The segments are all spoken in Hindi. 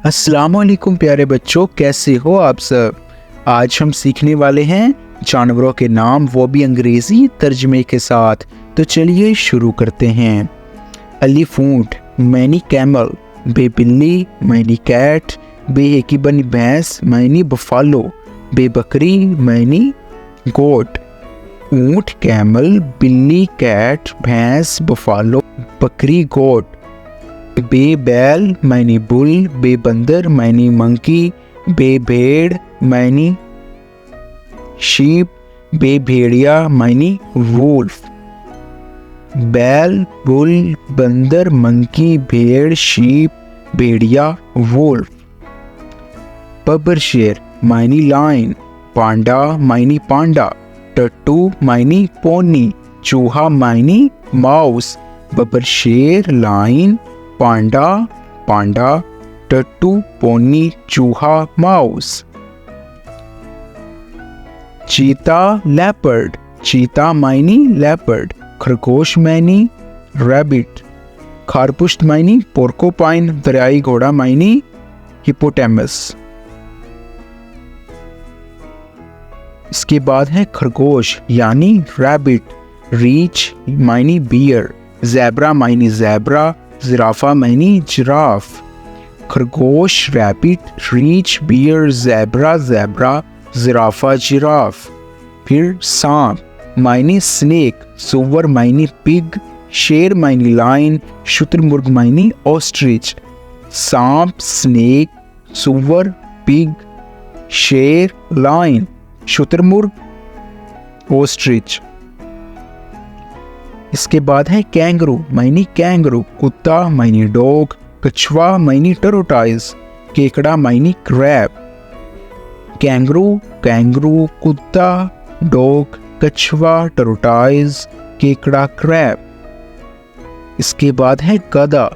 अस्सलामुअलैकुम प्यारे बच्चों, कैसे हो आप सब। आज हम सीखने वाले हैं जानवरों के नाम, वो भी अंग्रेजी तर्जमे के साथ। तो चलिए शुरू करते हैं। एलिफेंट, मैनी कैमल, बे बिल्ली, मैनी कैट, बे एकी बनी भैंस, मैनी बफालो, बे बकरी, मैनी गोट। ऊंट, कैमल, बिल्ली, कैट, भैंस, बफालो, बकरी, गोट। बे बैल, मैनी बुल, बे बंदर, मैनी मंकी, बे भेड़, मैनी शीप, बे भेड़िया, मैनी वुल्फ। बैल, बुल, बंदर, मंकी, भेड़, शीप, भेड़िया, वुल्फ। बब्बर शेर, मैनी लाइन, पांडा, मैनी पांडा, टट्टू, मैनी पोनी, चूहा, मैनी माउस। बब्बर शेर, लाइन, पांडा, पांडा, टट्टू, पोनी, चूहा, माउस। चीता, लेपर्ड, चीता, मैनी लेपर्ड, खरगोश, मैनी रैबिट, खारपुश्त, मैनी पोर्कोपाइन, दरियाई घोड़ा, मैनी हिपोटेमस। इसके बाद है खरगोश यानी रैबिट, रीच, मैनी बियर, ज़ेब्रा, मैनी ज़ेब्रा, जिराफा, मैनी जिराफ। खरगोश, रैबिट, रीच, बियर, ज़ेब्रा, ज़ेब्रा, जिराफा, जिराफ। फिर सांप, मैनी स्नेक, सुअर, मैनी पिग, शेर, मैनी लाइन, शुतुरमुर्ग, मैनी ऑस्ट्रिच। सांप, स्नेक, सुअर, पिग, शेर, लाइन, शुतुरमुर्ग, ऑस्ट्रिच। इसके बाद है कैंगरू, मैनी कैंगरू, कुत्ता, मैनी डॉग, कछुआ, मैनी टर्टोइज, केकड़ा, मैनी क्रैब। कैंगरू, कैंगरू, कुत्ता, डॉग, कछुआ, टर्टोइज, केकड़ा, क्रैब। इसके बाद है गधा,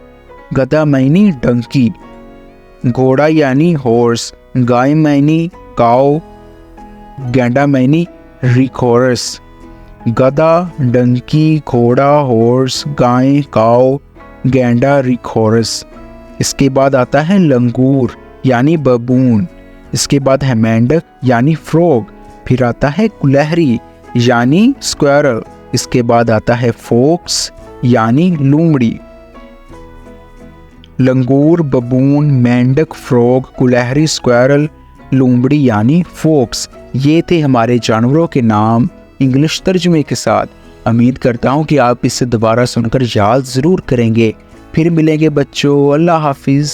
गधा, मैनी डंकी, घोड़ा यानी हॉर्स, गाय, मैनी काऊ, गैंडा, मैनी रिकोरस। गधा, डंकी, घोड़ा, हॉर्स, गाय, काऊ, गैंडा, रिकोरस। इसके बाद आता है लंगूर यानी बबून। इसके बाद है मेंढक यानी फ्रॉग। फिर आता है कुलहरी यानी स्क्वेरल। इसके बाद आता है फॉक्स यानी लोमड़ी। लंगूर, बबून, मेंढक, फ्रॉग, कुलहरी, स्क्वेरल, लोमड़ी यानी फॉक्स। ये थे हमारे जानवरों के नाम इंग्लिश तर्जुमे के साथ। उम्मीद करता हूँ कि आप इसे दोबारा सुनकर याद ज़रूर करेंगे। फिर मिलेंगे बच्चों, अल्लाह हाफिज़।